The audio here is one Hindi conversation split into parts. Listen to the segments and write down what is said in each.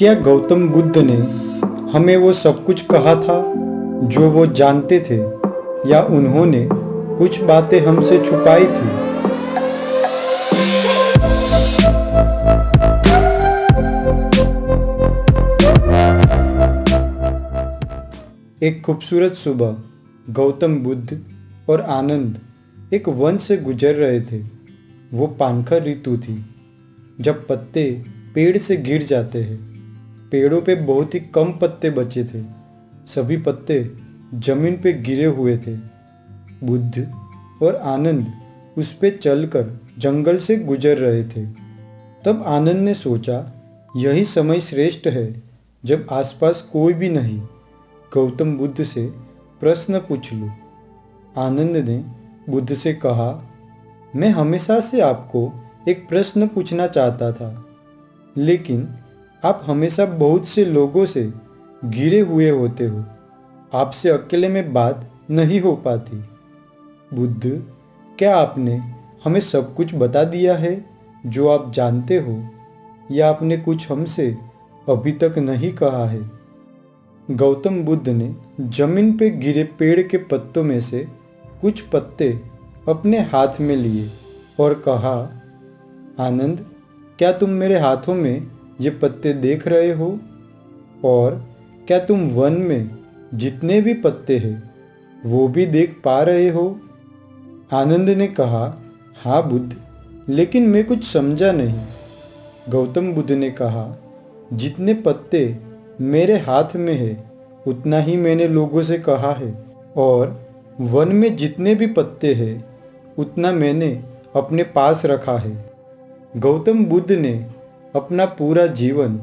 क्या गौतम बुद्ध ने हमें वो सब कुछ कहा था जो वो जानते थे, या उन्होंने कुछ बातें हमसे छुपाई थी? एक खूबसूरत सुबह गौतम बुद्ध और आनंद एक वन से गुजर रहे थे। वो पानखर ऋतु थी, जब पत्ते पेड़ से गिर जाते हैं। पेड़ों पे बहुत ही कम पत्ते बचे थे। सभी पत्ते जमीन पे गिरे हुए थे। बुद्ध और आनंद उस पे चलकर जंगल से गुजर रहे थे। तब आनंद ने सोचा, यही समय श्रेष्ठ है जब आसपास कोई भी नहीं, गौतम बुद्ध से प्रश्न पूछ लूं। आनंद ने बुद्ध से कहा, मैं हमेशा से आपको एक प्रश्न पूछना चाहता था, लेकिन आप हमेशा बहुत से लोगों से घिरे हुए होते हो। आपसे अकेले में बात नहीं हो पाती। बुद्ध, क्या आपने हमें सब कुछ बता दिया है जो आप जानते हो, या आपने कुछ हमसे अभी तक नहीं कहा है? गौतम बुद्ध ने जमीन पे गिरे पेड़ के पत्तों में से कुछ पत्ते अपने हाथ में लिए और कहा, आनंद, क्या तुम मेरे हाथों में ये पत्ते देख रहे हो? और क्या तुम वन में जितने भी पत्ते हैं वो भी देख पा रहे हो? आनंद ने कहा, हाँ बुद्ध, लेकिन मैं कुछ समझा नहीं। गौतम बुद्ध ने कहा, जितने पत्ते मेरे हाथ में है उतना ही मैंने लोगों से कहा है, और वन में जितने भी पत्ते हैं उतना मैंने अपने पास रखा है। गौतम बुद्ध ने अपना पूरा जीवन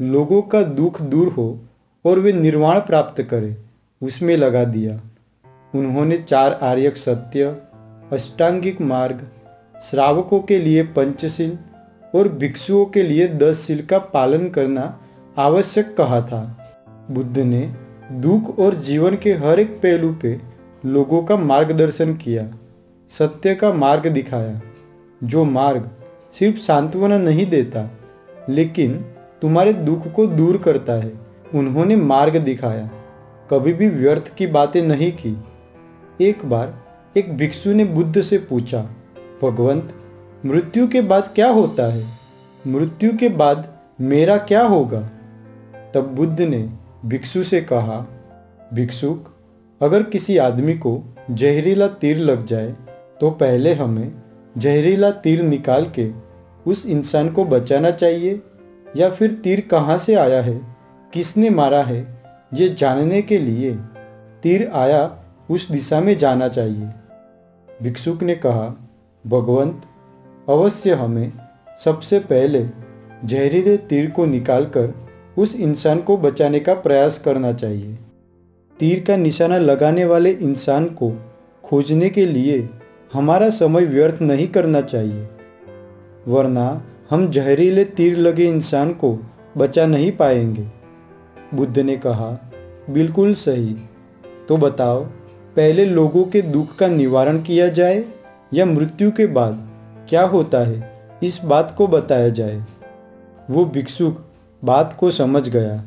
लोगों का दुख दूर हो और वे निर्वाण प्राप्त करें उसमें लगा दिया। उन्होंने 4 आर्यक सत्य, अष्टांगिक मार्ग, श्रावकों के लिए पंचशील और भिक्षुओं के लिए 10 शील का पालन करना आवश्यक कहा था। बुद्ध ने दुख और जीवन के हर एक पहलू पे लोगों का मार्गदर्शन किया, सत्य का मार्ग दिखाया, जो मार्ग सिर्फ सांत्वना नहीं देता लेकिन तुम्हारे दुख को दूर करता है। उन्होंने मार्ग दिखाया, कभी भी व्यर्थ की बातें नहीं की। एक बार एक भिक्षु ने बुद्ध से पूछा, भगवंत, मृत्यु के बाद क्या होता है? मृत्यु के बाद मेरा क्या होगा? तब बुद्ध ने भिक्षु से कहा, भिक्षुक, अगर किसी आदमी को जहरीला तीर लग जाए तो पहले हमें जहरीला तीर निकाल के उस इंसान को बचाना चाहिए, या फिर तीर कहाँ से आया है, किसने मारा है, ये जानने के लिए तीर आया उस दिशा में जाना चाहिए। भिक्षुक ने कहा, भगवंत, अवश्य हमें सबसे पहले जहरीले तीर को निकालकर उस इंसान को बचाने का प्रयास करना चाहिए। तीर का निशाना लगाने वाले इंसान को खोजने के लिए हमारा समय व्यर्थ नहीं करना चाहिए, वरना हम जहरीले तीर लगे इंसान को बचा नहीं पाएंगे। बुद्ध ने कहा, बिल्कुल सही। तो बताओ, पहले लोगों के दुख का निवारण किया जाए या मृत्यु के बाद क्या होता है इस बात को बताया जाए? वो भिक्षुक बात को समझ गया।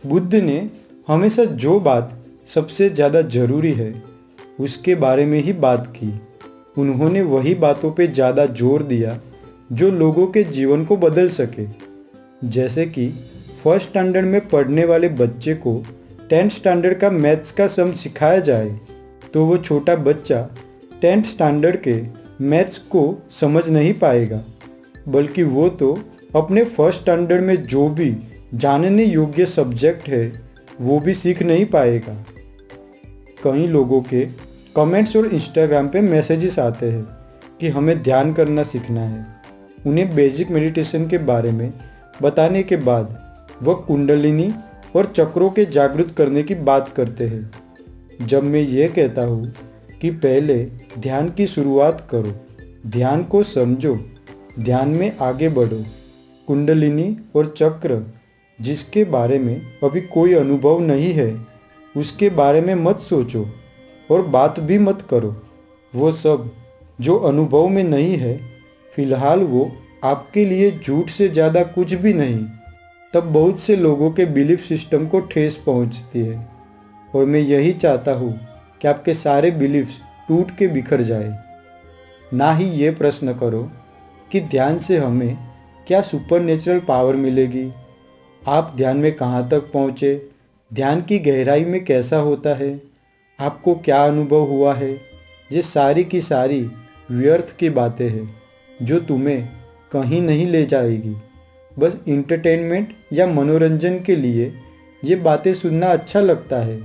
बुद्ध ने हमेशा जो बात सबसे ज़्यादा जरूरी है उसके बारे में ही बात की। उन्होंने वही बातों पे ज़्यादा जोर दिया जो लोगों के जीवन को बदल सके। जैसे कि फर्स्ट स्टैंडर्ड में पढ़ने वाले बच्चे को 10th स्टैंडर्ड का मैथ्स का सम सिखाया जाए तो वो छोटा बच्चा 10th स्टैंडर्ड के मैथ्स को समझ नहीं पाएगा, बल्कि वो तो अपने फर्स्ट स्टैंडर्ड में जो भी जानने योग्य सब्जेक्ट है वो भी सीख नहीं पाएगा। कई लोगों के कमेंट्स और इंस्टाग्राम पे मैसेजेस आते हैं कि हमें ध्यान करना सीखना है। उन्हें बेसिक मेडिटेशन के बारे में बताने के बाद वह कुंडलिनी और चक्रों के जागृत करने की बात करते हैं। जब मैं ये कहता हूँ कि पहले ध्यान की शुरुआत करो, ध्यान को समझो, ध्यान में आगे बढ़ो। कुंडलिनी और चक्र जिसके बारे में अभी कोई अनुभव नहीं है उसके बारे में मत सोचो और बात भी मत करो। वो सब जो अनुभव में नहीं है, फिलहाल वो आपके लिए झूठ से ज़्यादा कुछ भी नहीं, तब बहुत से लोगों के बिलीफ सिस्टम को ठेस पहुंचती है। और मैं यही चाहता हूँ कि आपके सारे बिलीफ्स टूट के बिखर जाए। ना ही ये प्रश्न करो कि ध्यान से हमें क्या सुपरनेचुरल पावर मिलेगी। आप ध्यान में कहाँ तक पहुँचे, ध्यान की गहराई में कैसा होता है, आपको क्या अनुभव हुआ है, ये सारी की सारी व्यर्थ की बातें हैं जो तुम्हें कहीं नहीं ले जाएगी। बस इंटरटेनमेंट या मनोरंजन के लिए ये बातें सुनना अच्छा लगता है।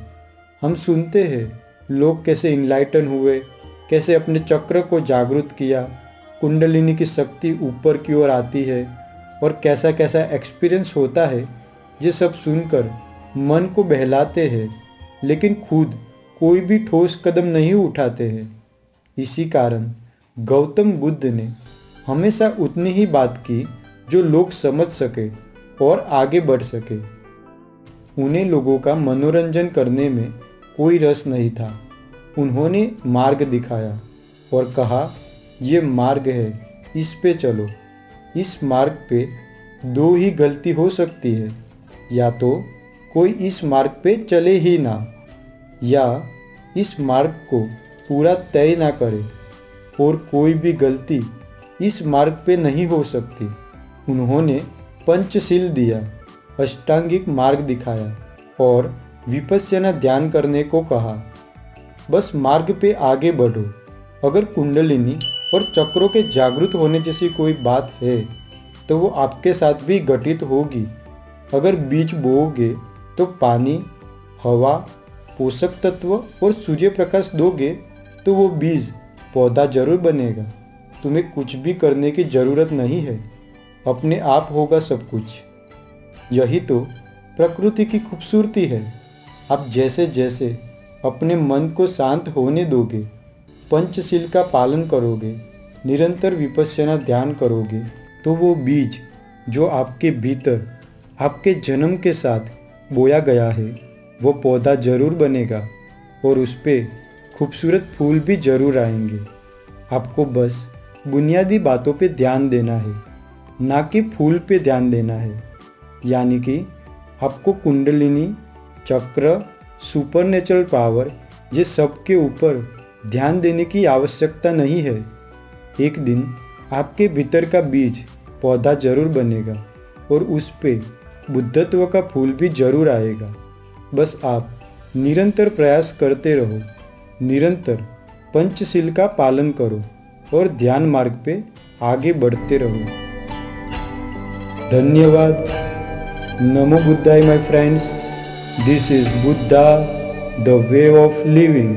हम सुनते हैं लोग कैसे इनलाइटन हुए, कैसे अपने चक्र को जागृत किया, कुंडलिनी की शक्ति ऊपर की ओर आती है और कैसा कैसा एक्सपीरियंस होता है। ये सब सुनकर मन को बहलाते हैं, लेकिन खुद कोई भी ठोस कदम नहीं उठाते हैं। इसी कारण गौतम बुद्ध ने हमेशा उतनी ही बात की जो लोग समझ सके और आगे बढ़ सके। उन्हें लोगों का मनोरंजन करने में कोई रस नहीं था। उन्होंने मार्ग दिखाया और कहा, ये मार्ग है, इस पे चलो। इस मार्ग पे दो ही गलती हो सकती है, या तो कोई इस मार्ग पे चले ही ना, या इस मार्ग को पूरा तय ना करे। और कोई भी गलती इस मार्ग पे नहीं हो सकती। उन्होंने पंचशील दिया, अष्टांगिक मार्ग दिखाया और विपश्यना ध्यान करने को कहा। बस मार्ग पे आगे बढ़ो। अगर कुंडलिनी और चक्रों के जागृत होने जैसी कोई बात है तो वो आपके साथ भी घटित होगी। अगर बीज बोओगे तो पानी, हवा, पोषक तत्व और सूर्य प्रकाश दोगे तो वो बीज पौधा जरूर बनेगा। तुम्हें कुछ भी करने की ज़रूरत नहीं है, अपने आप होगा सब कुछ। यही तो प्रकृति की खूबसूरती है। आप जैसे जैसे अपने मन को शांत होने दोगे, पंचशील का पालन करोगे, निरंतर विपश्यना ध्यान करोगे, तो वो बीज जो आपके भीतर आपके जन्म के साथ बोया गया है वो पौधा जरूर बनेगा और उस पर खूबसूरत फूल भी जरूर आएंगे। आपको बस बुनियादी बातों पे ध्यान देना है, ना कि फूल पे ध्यान देना है। यानी कि आपको कुंडलिनी, चक्र, सुपरनेचुरल पावर, ये सब के ऊपर ध्यान देने की आवश्यकता नहीं है। एक दिन आपके भीतर का बीज पौधा जरूर बनेगा और उस पे बुद्धत्व का फूल भी जरूर आएगा। बस आप निरंतर प्रयास करते रहो, निरंतर पंचशील का पालन करो और ध्यान मार्ग पे आगे बढ़ते रहो। धन्यवाद। नमो बुद्धाय my friends. This is Buddha, the way of living.